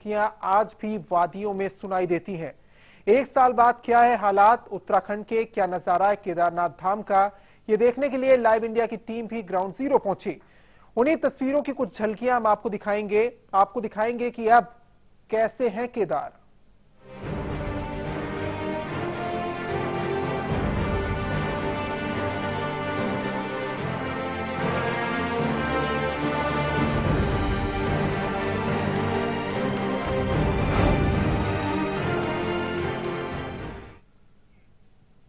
झलकियां आज भी वादियों में सुनाई देती हैं। एक साल बाद क्या है हालात, उत्तराखंड के क्या नजारा है केदारनाथ धाम का, ये देखने के लिए लाइव इंडिया की टीम भी ग्राउंड जीरो पहुंची। उन्हीं तस्वीरों की कुछ झलकियां हम आपको दिखाएंगे कि अब कैसे हैं केदार।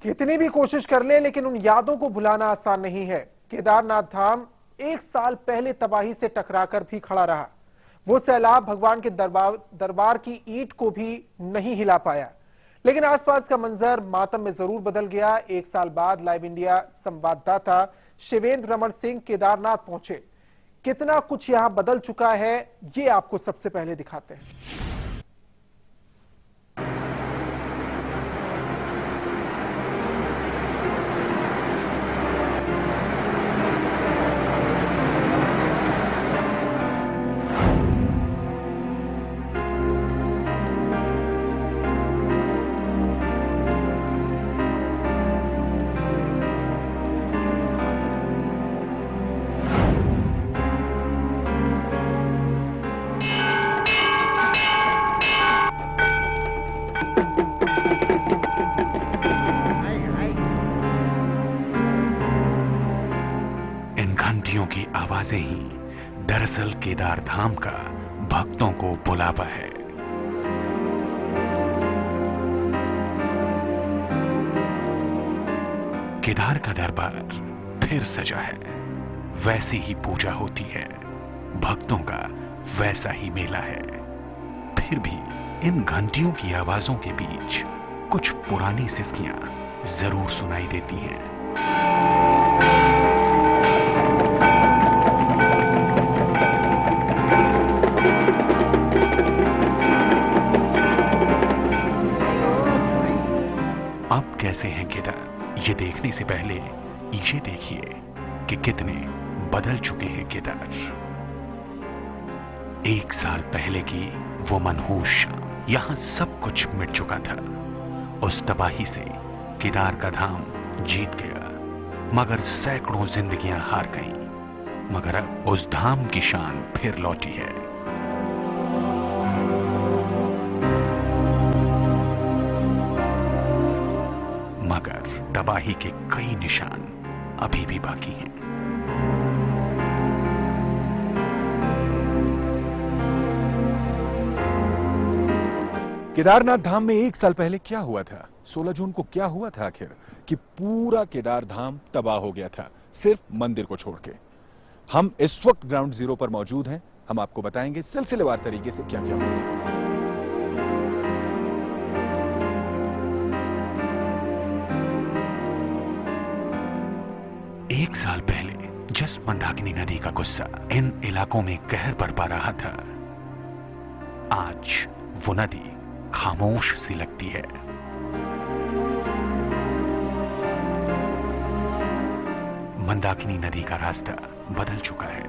कितनी भी कोशिश कर ले लेकिन उन यादों को भुलाना आसान नहीं है। केदारनाथ धाम एक साल पहले तबाही से टकराकर भी खड़ा रहा। वो सैलाब भगवान के दरबार की ईंट को भी नहीं हिला पाया, लेकिन आसपास का मंजर मातम में जरूर बदल गया। एक साल बाद लाइव इंडिया संवाददाता शिवेंद्र रमन सिंह केदारनाथ पहुंचे। कितना कुछ यहां बदल चुका है, ये आपको सबसे पहले दिखाते हैं। घंटियों की आवाजें ही दरअसल केदार धाम का भक्तों को बुलावा है। केदार का दरबार फिर सजा है, वैसी ही पूजा होती है, भक्तों का वैसा ही मेला है। फिर भी इन घंटियों की आवाजों के बीच कुछ पुरानी सिसकियां जरूर सुनाई देती हैं। अब कैसे हैं केदार, ये देखने से पहले ये देखिए कि कितने बदल चुके हैं केदार। एक साल पहले की वो मनहूस शाम, यहां सब कुछ मिट चुका था। उस तबाही से केदार का धाम जीत गया, मगर सैकड़ों जिंदगियां हार गईं। मगर अब उस धाम की शान फिर लौटी है। मगर तबाही के कई निशान अभी भी बाकी हैं। केदारनाथ धाम में एक साल पहले क्या हुआ था? 16 जून को क्या हुआ था आखिर कि पूरा केदार धाम तबाह हो गया था, सिर्फ मंदिर को छोड़ के। हम इस वक्त ग्राउंड जीरो पर मौजूद हैं। हम आपको बताएंगे सिलसिलेवार तरीके से क्या क्या हुआ। एक साल पहले जिस मंदाकिनी नदी का गुस्सा इन इलाकों में कहर बरपा रहा था, आज वो नदी खामोश सी लगती है। मंदाकिनी नदी का रास्ता बदल चुका है।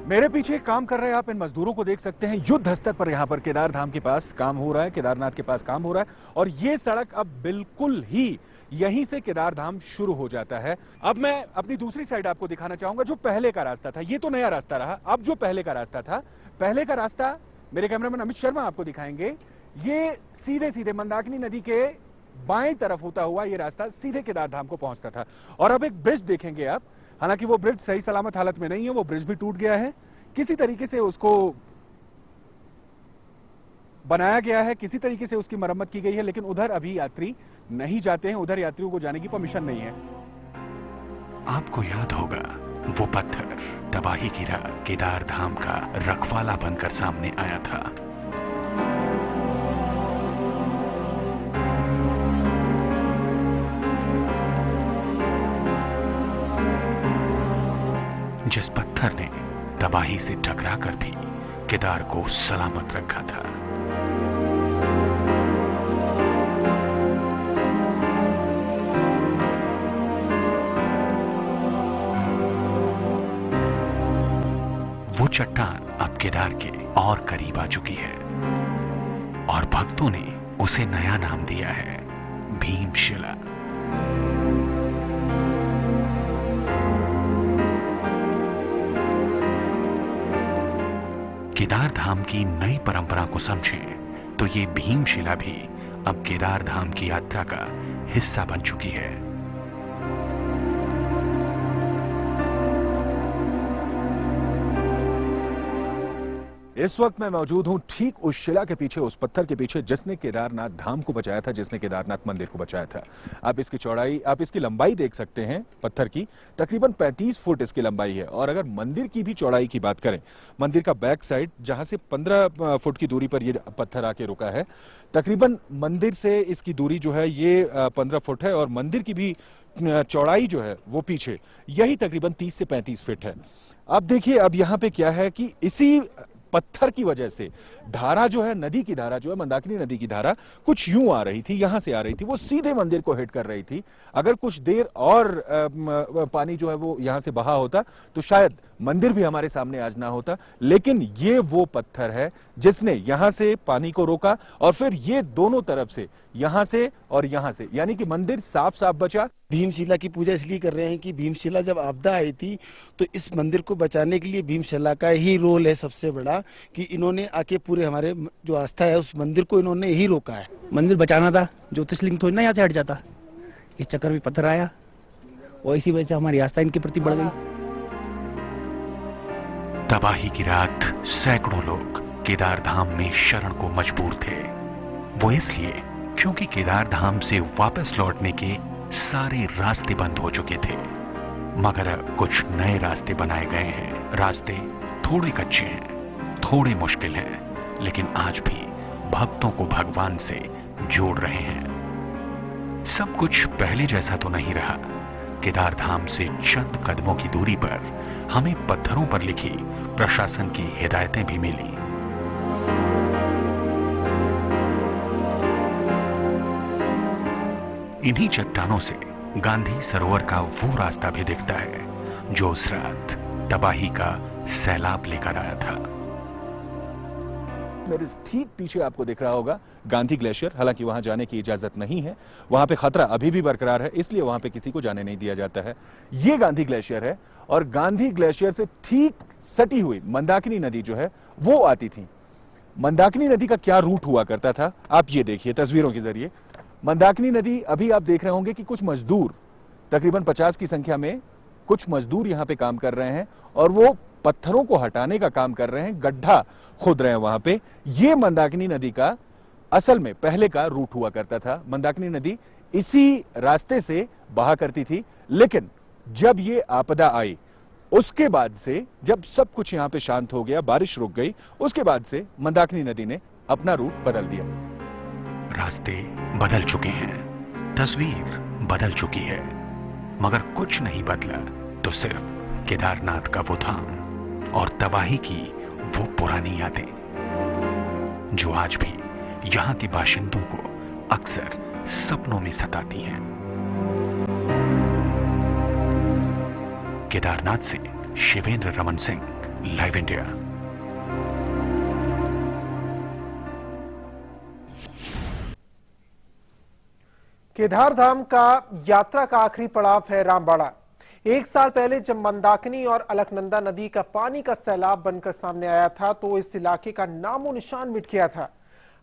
मेरे पीछे काम कर रहे हैं आप इन मजदूरों को देख सकते हैं। युद्ध स्तर पर यहां पर केदार धाम के पास काम हो रहा है, केदारनाथ के पास काम हो रहा है। और ये सड़क अब बिल्कुल ही यहीं से केदार धाम शुरू हो जाता है। अब मैं अपनी दूसरी साइड आपको दिखाना चाहूंगा, जो पहले का रास्ता था। ये तो नया रास्ता रहा, अब जो पहले का रास्ता था, पहले का रास्ता मेरे कैमरामैन अमित शर्मा आपको दिखाएंगे। ये सीधे सीधे मंदाकिनी नदी के बाएं तरफ होता हुआ ये रास्ता सीधे केदार धाम को पहुंचता था। और अब एक ब्रिज देखेंगे आप, हालांकि वो ब्रिज सही सलामत हालत में नहीं है, वो ब्रिज भी टूट गया है। किसी तरीके से उसको बनाया गया है, किसी तरीके से उसकी मरम्मत की गई है, लेकिन उधर अभी यात्री नहीं जाते हैं, उधर यात्रियों को जाने की परमिशन नहीं है। आपको याद होगा वो पत्थर तबाही की राह केदार धाम का रखवाला बनकर सामने आया था। जिस पत्थर ने तबाही से टकराकर भी केदार को सलामत रखा था। वो चट्टान अब केदार के और करीब आ चुकी है और भक्तों ने उसे नया नाम दिया है, भीमशिला। केदार धाम की नई परंपरा को समझें तो ये भीमशिला भी अब केदार धाम की यात्रा का हिस्सा बन चुकी है। इस वक्त मैं मौजूद हूं ठीक उस शिला के पीछे, उस पत्थर के पीछे जिसने केदारनाथ धाम को बचाया था, जिसने केदारनाथ मंदिर को बचाया था। आप इसकी चौड़ाई, आप इसकी लंबाई देख सकते हैं पत्थर की, तकरीबन 35 फुट इसकी लंबाई है। और अगर मंदिर की भी चौड़ाई की बात करें, मंदिर का बैक साइड जहां से 15 फुट की दूरी पर ये पत्थर आके रुका है, तकरीबन मंदिर से इसकी दूरी जो है ये 15 फुट है और मंदिर की भी चौड़ाई जो है वो पीछे यही तकरीबन 30 से 35 फीट है। अब देखिए, अब यहाँ पे क्या है कि इसी पत्थर की वजह से धारा जो है, नदी की धारा जो है, मंदाकिनी नदी की धारा कुछ यूं आ रही थी, यहां से आ रही थी, वो सीधे मंदिर को हिट कर रही थी। अगर कुछ देर और पानी जो है वो यहां से बहा होता तो शायद मंदिर भी हमारे सामने आज ना होता। लेकिन ये वो पत्थर है जिसने यहां से पानी को रोका और फिर ये दोनों तरफ से, यहां से और यहां से, यानी कि मंदिर साफ साफ बचा। भीमशिला की पूजा इसलिए कर रहे हैं कि भीमशिला जब आपदा आई थी तो इस मंदिर को बचाने के लिए भीमशिला का ही रोल है सबसे बड़ा, कि इन्होंने आके पूरे हमारे जो आस्था है उस मंदिर को इन्होंने ही रोका है। मंदिर बचाना था, ज्योतिषलिंग थोड़ी ना यहाँ से हट जाता, इस चक्कर में पत्थर आया और इसी वजह से हमारी आस्था इनके प्रति बढ़ गई। तबाही की रात सैकड़ों लोग केदार धाम में शरण को मजबूर थे। वो इसलिए क्योंकि केदार धाम से वापस लौटने के सारे रास्ते बंद हो चुके थे। मगर अब कुछ नए रास्ते बनाए गए हैं। रास्ते थोड़े कच्चे हैं, थोड़े मुश्किल हैं, लेकिन आज भी भक्तों को भगवान से जोड़ रहे हैं। सब कुछ पहले जैसा तो नहीं रहा। केदार धाम से चंद कदमों की दूरी पर हमें पत्थरों पर लिखी प्रशासन की हिदायतें भी मिली। इन्हीं चट्टानों से गांधी सरोवर का वो रास्ता भी दिखता है जो उस रात तबाही का सैलाब लेकर आया था। मेरे ठीक पीछे आपको दिख रहा होगा गांधी ग्लेशियर। हालांकि वहां जाने की इजाजत नहीं है, वहां पे खतरा अभी भी बरकरार है, इसलिए वहां पे किसी को जाने नहीं दिया जाता है। ये गांधी ग्लेशियर है और गांधी ग्लेशियर से ठीक सटी हुई मंदाकिनी नदी जो है वो आती थी। मंदाकिनी नदी का क्या रूट हुआ करता था, आप ये देखिए तस्वीरों के जरिए। मंदाकिनी नदी, अभी आप देख रहे होंगे कि कुछ मजदूर, तकरीबन 50 की संख्या में कुछ मजदूर यहां पे काम कर रहे हैं और वो पत्थरों को हटाने का काम कर रहे हैं, गड्ढा खोद रहे हैं वहां पे। ये मंदाकिनी नदी का असल में पहले का रूट हुआ करता था। मंदाकिनी नदी इसी रास्ते से बहा करती थी, लेकिन जब ये आपदा आई उसके बाद से, जब सब कुछ यहां पे शांत हो गया, बारिश रुक गई, उसके बाद से मंदाकिनी नदी ने अपना रूट बदल दिया। रास्ते बदल चुके हैं, तस्वीर बदल चुकी है, मगर कुछ नहीं बदला तो सिर्फ केदारनाथ का वो धाम और तबाही की वो पुरानी यादें जो आज भी यहां के बाशिंदों को अक्सर सपनों में सताती हैं। केदारनाथ से शिवेंद्र रमन सिंह, लाइव इंडिया। केदार धाम का यात्रा का आखिरी पड़ाव है रामबाड़ा। एक साल पहले जब मंदाकिनी और अलकनंदा नदी का पानी का सैलाब बनकर सामने आया था तो इस इलाके का नामो निशान मिट गया था।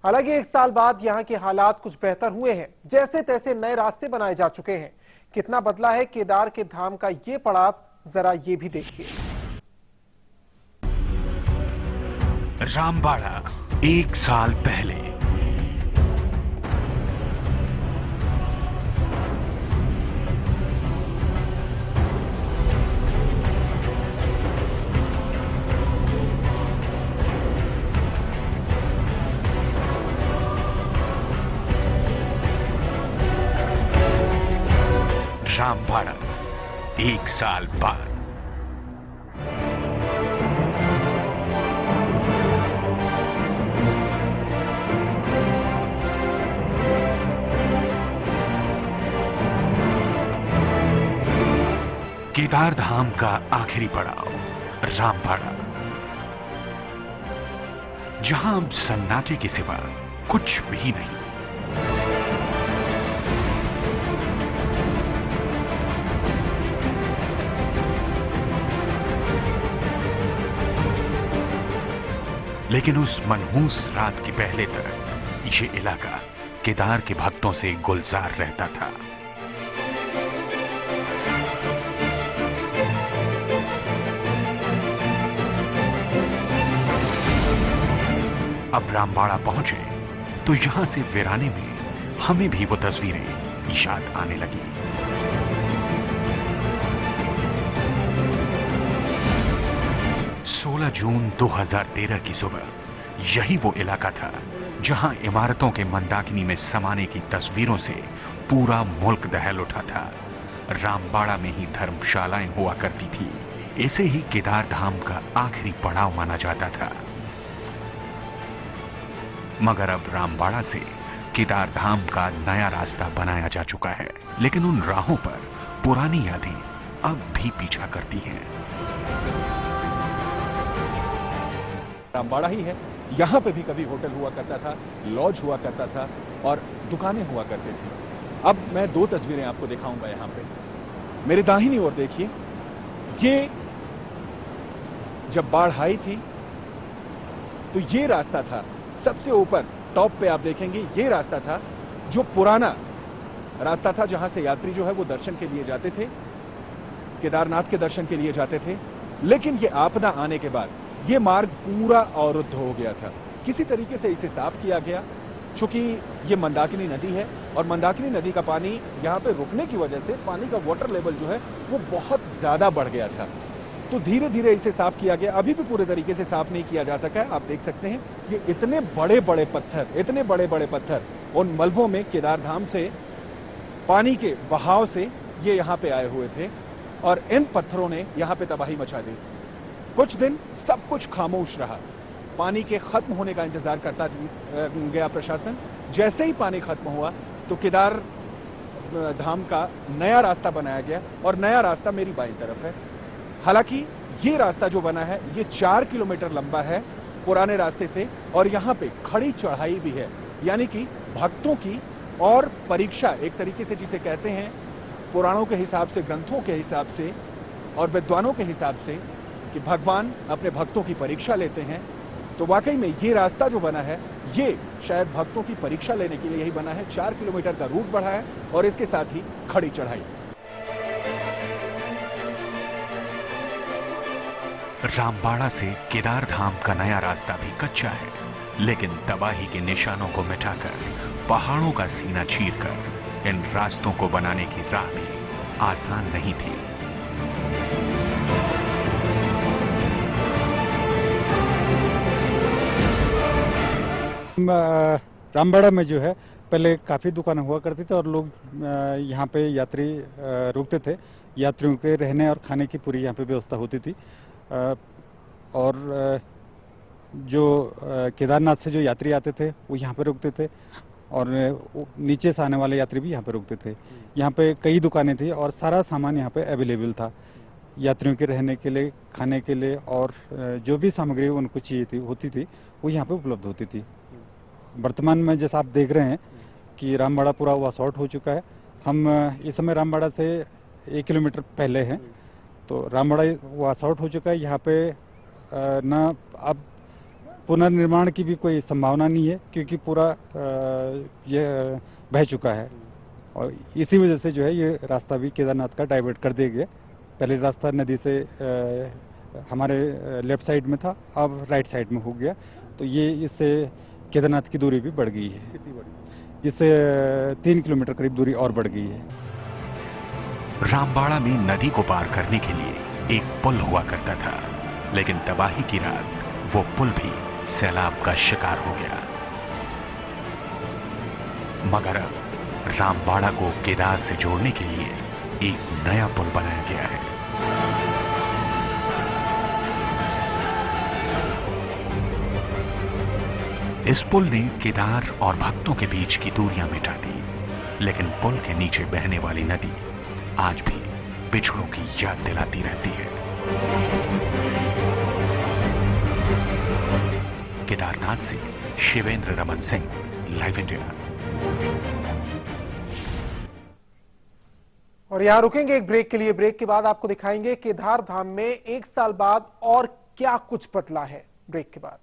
हालांकि एक साल बाद यहां के हालात कुछ बेहतर हुए हैं, जैसे तैसे नए रास्ते बनाए जा चुके हैं। कितना बदला है केदार के धाम का ये पड़ाव, जरा ये भी देखिए। रामबाड़ा एक साल पहले। रामबाड़ा एक साल बाद। केदार धाम का आखिरी पड़ाव रामबाड़ा। जहां अब सन्नाटे के सिवा कुछ भी नहीं। लेकिन उस मनहूस रात के पहले तक ये इलाका केदार के भक्तों से गुलजार रहता था। अब रामबाड़ा पहुंचे तो यहां से वीराने में हमें भी वो तस्वीरें याद आने लगी। जून 2013 की सुबह यही वो इलाका था जहां इमारतों के मंदाकिनी में समाने की तस्वीरों से पूरा मुल्क दहल उठा था। रामबाड़ा में ही धर्मशालाएं हुआ करती थी। इसे ही केदार धाम का आखिरी पड़ाव माना जाता था। मगर अब रामबाड़ा से केदार धाम का नया रास्ता बनाया जा चुका है, लेकिन उन राहों पर पुरानी यादें अब भी पीछा करती हैं। रामबाड़ा ही है, यहाँ पे भी कभी होटल हुआ करता था, लॉज हुआ करता था और दुकानें हुआ करती थी। अब मैं दो तस्वीरें आपको दिखाऊंगा। यहाँ पे मेरे दाहिनी ओर देखिए, ये जब बाढ़ आई थी तो ये रास्ता था सबसे ऊपर टॉप पे, आप देखेंगे ये रास्ता था जो पुराना रास्ता था जहां से यात्री जो है वो दर्शन के लिए जाते थे, केदारनाथ के दर्शन के लिए जाते थे। लेकिन ये आपदा आने के बाद ये मार्ग पूरा अवरुद्ध हो गया था। किसी तरीके से इसे साफ किया गया, चूंकि ये मंदाकिनी नदी है और मंदाकिनी नदी का पानी यहाँ पे रुकने की वजह से पानी का वाटर लेवल जो है वो बहुत ज्यादा बढ़ गया था। तो धीरे धीरे इसे साफ किया गया। अभी भी पूरे तरीके से साफ नहीं किया जा सका है। आप देख सकते हैं ये इतने बड़े बड़े पत्थर उन मलबों में केदार धाम से पानी के बहाव से ये यहाँ पे आए हुए थे और इन पत्थरों ने यहाँ पे तबाही मचा दी। कुछ दिन सब कुछ खामोश रहा, पानी के खत्म होने का इंतजार करता गया प्रशासन। जैसे ही पानी खत्म हुआ तो केदार धाम का नया रास्ता बनाया गया और नया रास्ता मेरी बाईं तरफ है। हालांकि ये रास्ता जो बना है ये 4 किलोमीटर लंबा है पुराने रास्ते से और यहाँ पे खड़ी चढ़ाई भी है, यानी कि भक्तों की और परीक्षा एक तरीके से जिसे कहते हैं पुराणों के हिसाब से, ग्रंथों के हिसाब से और विद्वानों के हिसाब से कि भगवान अपने भक्तों की परीक्षा लेते हैं। तो वाकई में ये रास्ता जो बना है ये शायद भक्तों की परीक्षा लेने के लिए ही बना है। 4 किलोमीटर का रूट बढ़ा है और इसके साथ ही खड़ी चढ़ाई। रामबाड़ा से केदार धाम का नया रास्ता भी कच्चा है, लेकिन तबाही के निशानों को मिटाकर, पहाड़ों का सीना चीरकर इन रास्तों को बनाने की राह भी आसान नहीं थी। रामबाड़ा में जो है पहले काफ़ी दुकानें हुआ करती थी और लोग यहाँ पे यात्री रुकते थे। यात्रियों के रहने और खाने की पूरी यहाँ पे व्यवस्था होती थी। और जो केदारनाथ से जो यात्री आते थे वो यहाँ पे रुकते थे और नीचे से आने वाले यात्री भी यहाँ पे रुकते थे। यहाँ पे कई दुकानें थी और सारा सामान यहाँ पे अवेलेबल था यात्रियों के रहने के लिए, खाने के लिए और जो भी सामग्री उनको चाहिए थी होती थी वो यहाँ पे उपलब्ध होती थी। वर्तमान में जैसा आप देख रहे हैं कि रामबाड़ा पूरा वॉश आउट हो चुका है। हम इस समय रामबाड़ा से 1 किलोमीटर पहले हैं, तो रामबाड़ा वॉश आउट हो चुका है। यहाँ पे न अब पुनर्निर्माण की भी कोई संभावना नहीं है क्योंकि पूरा ये बह चुका है और इसी वजह से जो है ये रास्ता भी केदारनाथ का डाइवर्ट कर दिया गया। पहले रास्ता नदी से हमारे लेफ्ट साइड में था, अब राइट साइड में हो गया। तो ये इससे केदारनाथ की दूरी भी बढ़ गई है। कितनी बड़ी? इससे 3 किलोमीटर करीब दूरी और बढ़ गई है। रामबाड़ा में नदी को पार करने के लिए एक पुल हुआ करता था, लेकिन तबाही की रात वो पुल भी सैलाब का शिकार हो गया। मगर अब रामबाड़ा को केदार से जोड़ने के लिए एक नया पुल बनाया गया है। इस पुल ने केदार और भक्तों के बीच की दूरियां मिटा दी, लेकिन पुल के नीचे बहने वाली नदी आज भी बिछड़ों की याद दिलाती रहती है। केदारनाथ से शिवेंद्र रमन सिंह, लाइव इंडिया। और यहां रुकेंगे एक ब्रेक के लिए। ब्रेक के बाद आपको दिखाएंगे केदार धाम में 1 साल बाद और क्या कुछ बदला है। ब्रेक के बाद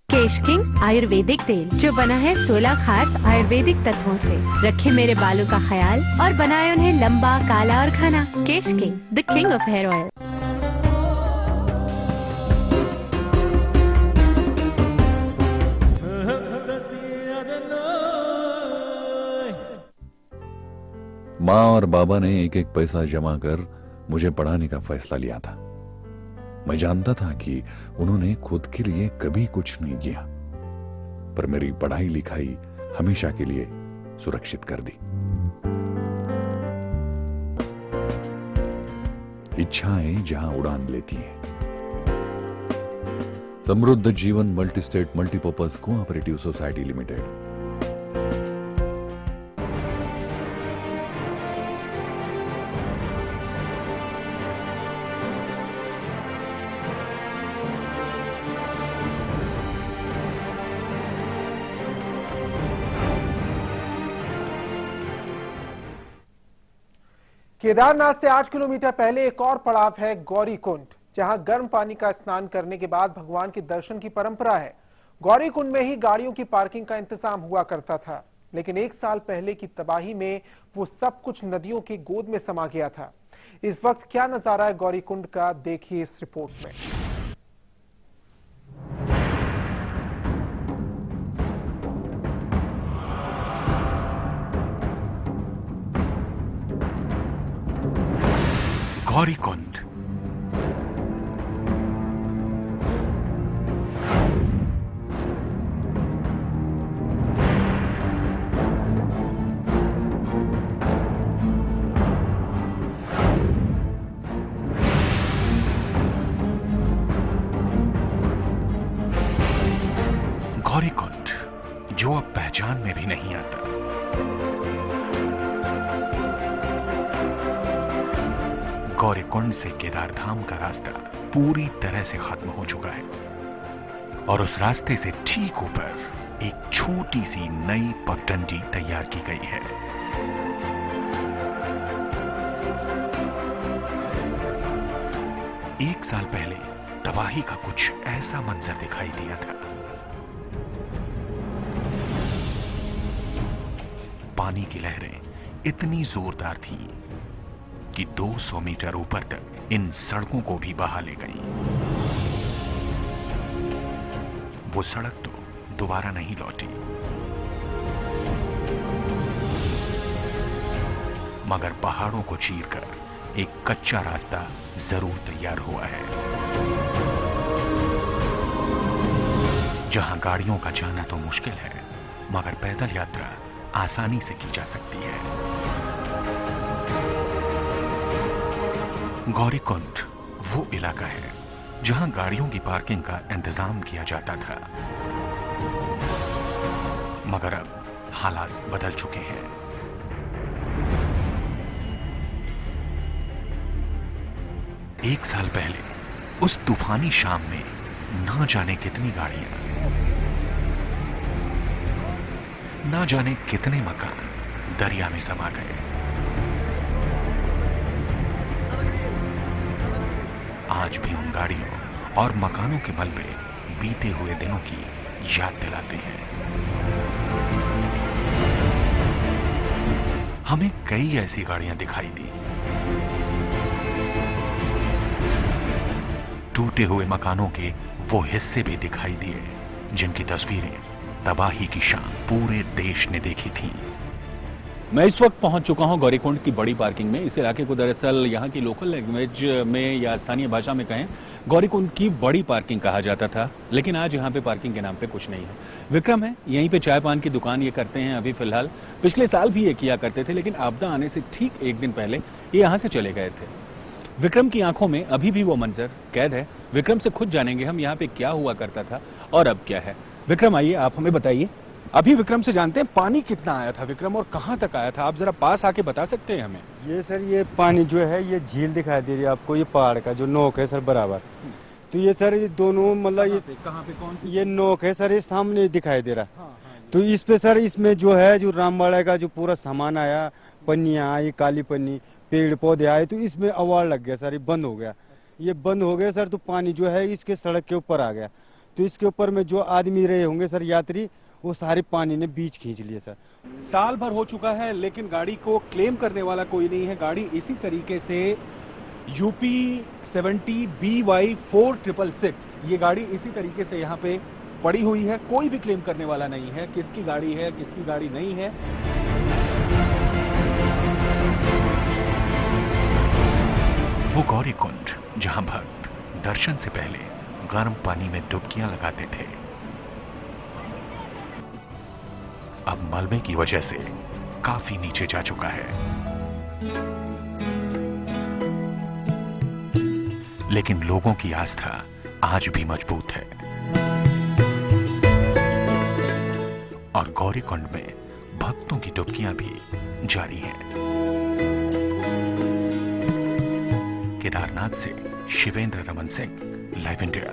केश किंग आयुर्वेदिक तेल जो बना है 16 खास आयुर्वेदिक तत्वों से, रखे मेरे बालों का ख्याल और बनाए उन्हें लंबा, काला और घना। Kesh king, the king of hair oil. माँ और बाबा ने एक एक पैसा जमा कर मुझे पढ़ाने का फैसला लिया था। मैं जानता था कि उन्होंने खुद के लिए कभी कुछ नहीं किया, पर मेरी पढ़ाई लिखाई हमेशा के लिए सुरक्षित कर दी। इच्छाएं जहां उड़ान लेती हैं। समृद्ध जीवन multi state multipurpose cooperative society limited. Kedarnath से 8 किलोमीटर पहले एक और पड़ाव है गौरीकुंड, जहां गर्म पानी का स्नान करने के बाद भगवान के दर्शन की परंपरा है। गौरीकुंड में ही गाड़ियों की पार्किंग का इंतजाम हुआ करता था, लेकिन 1 साल पहले की तबाही में वो सब कुछ नदियों की गोद में समा गया था। इस वक्त क्या नजारा है गौरीकुंड का, देखिए इस रिपोर्ट में। गौरीकुंड गौरीकुंड जो अब पहचान में भी नहीं आता। गौरीकुंड से केदारधाम का रास्ता पूरी तरह से खत्म हो चुका है और उस रास्ते से ठीक ऊपर एक छोटी सी नई पगडंडी तैयार की गई है। एक साल पहले तबाही का कुछ ऐसा मंजर दिखाई दिया था। पानी की लहरें इतनी जोरदार थीं कि 200 मीटर ऊपर तक इन सड़कों को भी बहा ले गई। वो सड़क तो दोबारा नहीं लौटी, मगर पहाड़ों को चीरकर एक कच्चा रास्ता जरूर तैयार हुआ है, जहां गाड़ियों का जाना तो मुश्किल है, मगर पैदल यात्रा आसानी से की जा सकती है। गौरीकुंड वो इलाका है जहां गाड़ियों की पार्किंग का इंतजाम किया जाता था, मगर अब हालात बदल चुके हैं। एक साल पहले उस तूफानी शाम में ना जाने कितनी गाड़ियां, ना जाने कितने मकान दरिया में समा गए। आज भी उन गाड़ियों और मकानों के मलबे बीते हुए दिनों की याद दिलाते हैं। हमें कई ऐसी गाड़ियां दिखाई दी, टूटे हुए मकानों के वो हिस्से भी दिखाई दिए जिनकी तस्वीरें तबाही की शाम पूरे देश ने देखी थी। मैं इस वक्त पहुंच चुका हूं गौरीकुंड की बड़ी पार्किंग में। इस इलाके को दरअसल यहां की लोकल लैंग्वेज में या स्थानीय भाषा में कहें गौरीकुंड की बड़ी पार्किंग कहा जाता था, लेकिन आज यहां पे पार्किंग के नाम पे कुछ नहीं है। विक्रम है, यहीं पे चाय पान की दुकान ये करते हैं अभी फिलहाल। पिछले साल भी ये किया करते थे, लेकिन आपदा आने से ठीक एक दिन पहले ये यहां से चले गए थे। विक्रम की आंखों में अभी भी वो मंजर कैद है। विक्रम से खुद जानेंगे हम यहाँ पे क्या हुआ करता था और अब क्या है। विक्रम आइए, आप हमें बताइए, अभी विक्रम से जानते हैं पानी कितना आया था विक्रम, और कहाँ तक आया था। आप जरा पास आके बता सकते हैं हमें? ये सर, ये पानी जो है ये झील दिखाई दे रही है आपको, ये पहाड़ का जो नोक है सर बराबर। तो ये सर ये दोनों मतलब ये कहाँ पे कौन सी? ये नोक है सर, ये सामने दिखाई दे रहा है। तो इस पे सर, इसमें जो है जो रामबाड़ा का जो पूरा सामान आया, पन्नियाँ आई, काली पन्नी, पेड़ पौधे आए, तो इसमें अवार लग गया सर, ये बंद हो गया। ये बंद हो गया सर, तो पानी जो है इसके सड़क के ऊपर आ गया। तो इसके ऊपर में जो आदमी रहे होंगे सर यात्री, वो सारे पानी ने बीच खींच लिए सर। साल भर हो चुका है लेकिन गाड़ी को क्लेम करने वाला कोई नहीं है। गाड़ी इसी तरीके से UP 70 BY 4666, ये गाड़ी इसी तरीके से यहाँ पे पड़ी हुई है। कोई भी क्लेम करने वाला नहीं है किसकी गाड़ी है किसकी गाड़ी नहीं है। वो गौरी कुंड जहां भक्त दर्शन से पहले गर्म पानी में डुबकियां लगाते थे, अब मलबे की वजह से काफी नीचे जा चुका है। लेकिन लोगों की आस्था आज भी मजबूत है और गौरीकुंड में भक्तों की डुबकियां भी जारी हैं। केदारनाथ से शिवेंद्र रमन सिंह, लाइव इंडिया।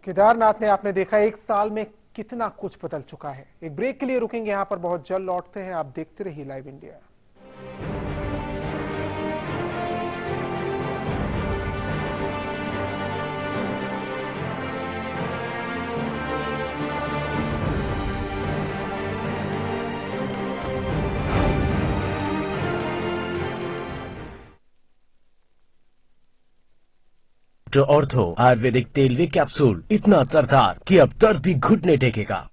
केदारनाथ में आपने देखा एक साल में कितना कुछ बदल चुका है। एक ब्रेक के लिए रुकेंगे, यहां पर बहुत जल्द लौटते हैं। आप देखते रहिए लाइव इंडिया। ऑर्थो आयुर्वेदिक तेल वे कैप्सूल इतना असरदार कि अब दर्द भी घुटने टेकेगा।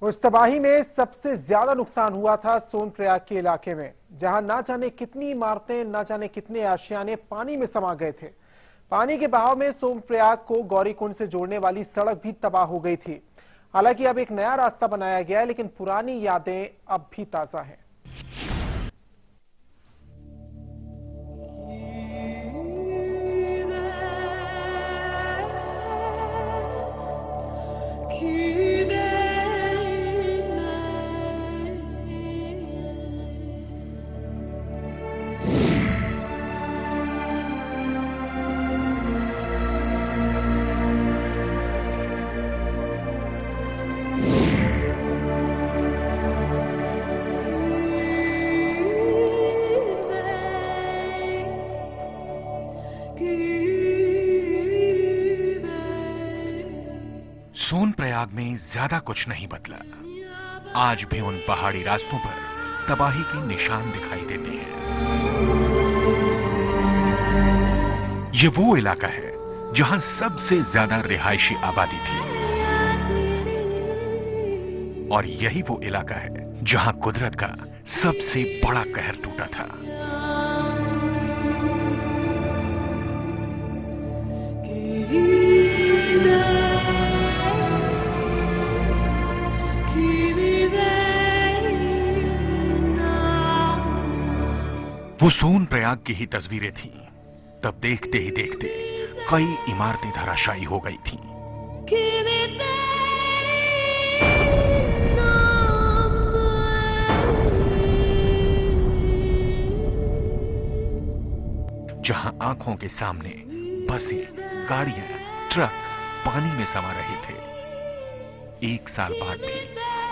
उस तबाही में सबसे ज्यादा नुकसान हुआ था सोनप्रयाग के इलाके में, जहां ना जाने कितनी इमारतें, ना जाने कितने आशियाने पानी में समा गए थे। पानी के बहाव में सोनप्रयाग को गौरीकुंड से जोड़ने वाली सड़क भी तबाह हो गई थी। हालांकि अब एक नया रास्ता बनाया गया है, लेकिन पुरानी यादें अब भी ताजा हैं। सोनप्रयाग में ज्यादा कुछ नहीं बदला। आज भी उन पहाड़ी रास्तों पर तबाही के निशान दिखाई देते हैं। ये वो इलाका है जहां सबसे ज्यादा रिहायशी आबादी थी और यही वो इलाका है जहां कुदरत का सबसे बड़ा कहर टूटा था। वो सोनप्रयाग की ही तस्वीरें थीं। तब देखते ही देखते कई इमारतें धराशायी हो गई थीं। जहां आंखों के सामने बसें, गाड़ियां, ट्रक पानी में समा रहे थे। एक साल बाद भी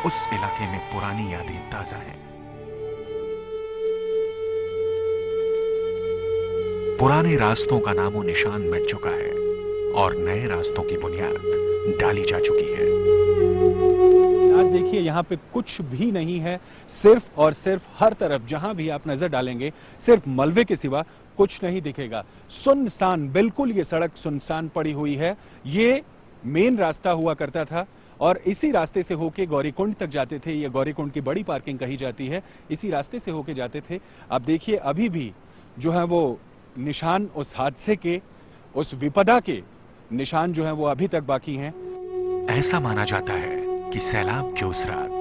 उस इलाके में पुरानी यादें ताजा हैं। पुराने रास्तों का नामो निशान मिट चुका है और नए रास्तों की बुनियाद डाली जा चुकी है। आज देखिए यहाँ पे कुछ भी नहीं है, सिर्फ और सिर्फ हर तरफ जहां भी आप नजर डालेंगे सिर्फ मलबे के सिवा कुछ नहीं दिखेगा। सुनसान, बिल्कुल ये सड़क सुनसान पड़ी हुई है। ये मेन रास्ता हुआ करता था और इसी रास्ते से होके गौरीकुंड तक जाते थे। ये गौरीकुंड की बड़ी पार्किंग कही जाती है, इसी रास्ते से होके जाते थे। अब देखिए अभी भी जो है वो निशान उस हादसे के, उस विपदा के निशान जो है वो अभी तक बाकी हैं। ऐसा माना जाता है कि सैलाब की उस रात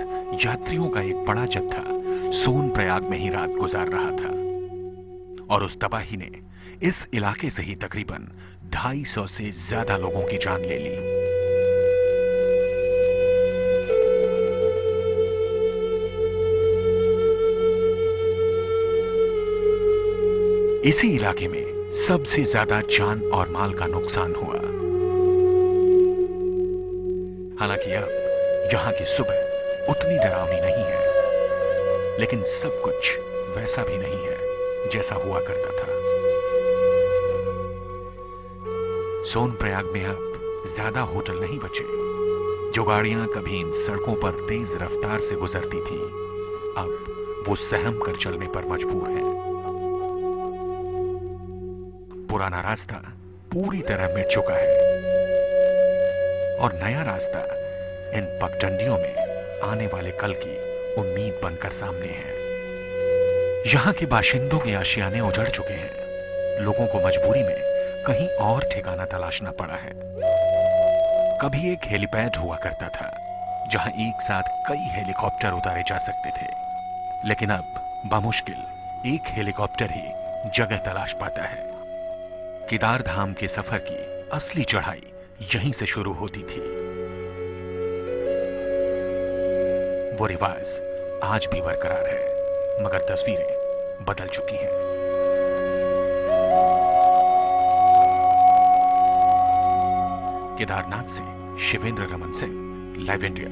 यात्रियों का एक बड़ा जत्था सोनप्रयाग में ही रात गुजार रहा था और उस तबाही ने इस इलाके से ही तकरीबन 250 से ज्यादा लोगों की जान ले ली। इसी इलाके में सबसे ज्यादा जान और माल का नुकसान हुआ। हालांकि अब यहां की सुबह उतनी डरावनी नहीं है, लेकिन सब कुछ वैसा भी नहीं है जैसा हुआ करता था। सोनप्रयाग में अब ज्यादा होटल नहीं बचे। जो गाड़ियां कभी इन सड़कों पर तेज रफ्तार से गुजरती थी, अब वो सहम कर चलने पर मजबूर हैं। पुराना रास्ता पूरी तरह मिट चुका है और नया रास्ता इन पगडंडियों में आने वाले कल की उम्मीद बनकर सामने है। यहां के बाशिंदों के आशियाने उजड़ चुके हैं। लोगों को मजबूरी में कहीं और ठिकाना तलाशना पड़ा है। कभी एक हेलीपैड हुआ करता था जहां एक साथ कई हेलीकॉप्टर उतारे जा सकते थे, लेकिन अब बामुश्किल एक हेलीकॉप्टर ही जगह तलाश पाता है। केदार धाम के सफर की असली चढ़ाई यहीं से शुरू होती थी। वो रिवाज आज भी बरकरार है, मगर तस्वीरें बदल चुकी हैं। केदारनाथ से शिवेंद्र रमन सिंह, लाइव इंडिया।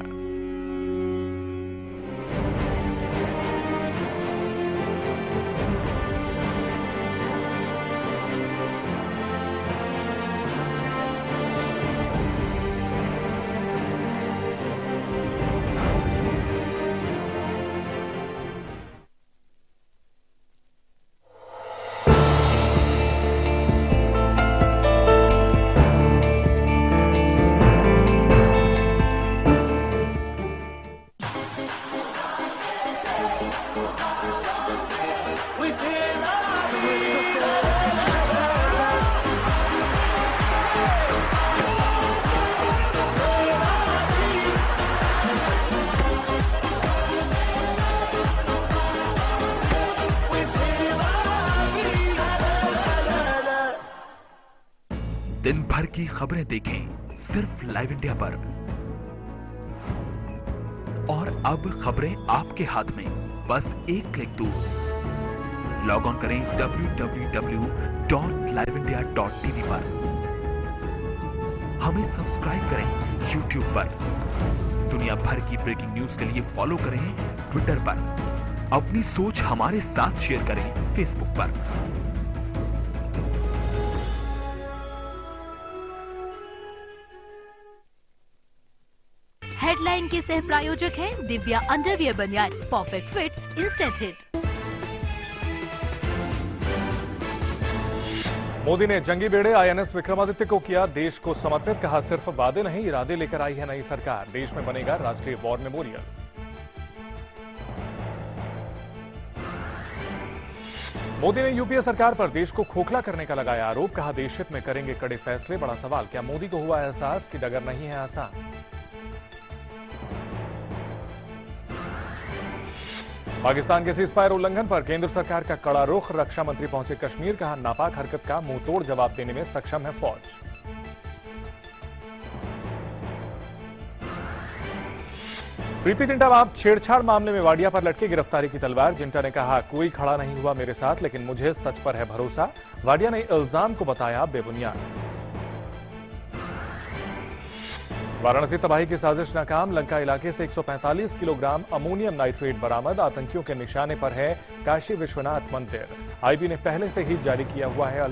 दिन भर की खबरें देखें सिर्फ लाइव इंडिया पर। और अब खबरें आपके हाथ में, बस एक क्लिक दूर। लॉग ऑन करें www.liveindia.tv पर। हमें सब्सक्राइब करें YouTube पर। दुनिया भर की ब्रेकिंग न्यूज के लिए फॉलो करें ट्विटर पर। अपनी सोच हमारे साथ शेयर करें फेसबुक पर। हेडलाइन के सह प्रायोजक हैं दिव्या अंडरवियर बनियान, perfect fit, instant hit. Modi ने जंगी बेड़े INS विक्रमादित्य को किया देश को समर्पित। कहा सिर्फ वादे नहीं, इरादे लेकर आई है नई सरकार। देश में बनेगा राष्ट्रीय वॉर मेमोरियल। मोदी ने यूपीए सरकार पर देश को खोखला करने का लगाया आरोप। कहा देश हित में करेंगे कड़े फैसले। बड़ा सवाल, क्या मोदी को हुआ एहसास कि डगर नहीं है आसान। पाकिस्तान के सीजफायर उल्लंघन पर केंद्र सरकार का कड़ा रुख। रक्षा मंत्री पहुंचे कश्मीर। कहा नापाक हरकत का मुंहतोड़ जवाब देने में सक्षम है फौज। प्रीति जिंटा बाप छेड़छाड़ मामले में वाडिया पर लटके गिरफ्तारी की तलवार। जिंटा ने कहा कोई खड़ा नहीं हुआ मेरे साथ, लेकिन मुझे सच पर है भरोसा। वाडिया ने इल्जाम को बताया बेबुनियाद। वाराणसी तबाही की साजिश नाकाम। लंका इलाके से 145 किलोग्राम अमोनियम नाइट्रेट बरामद। आतंकियों के निशाने पर है काशी विश्वनाथ मंदिर। आईबी ने पहले से ही जारी किया हुआ है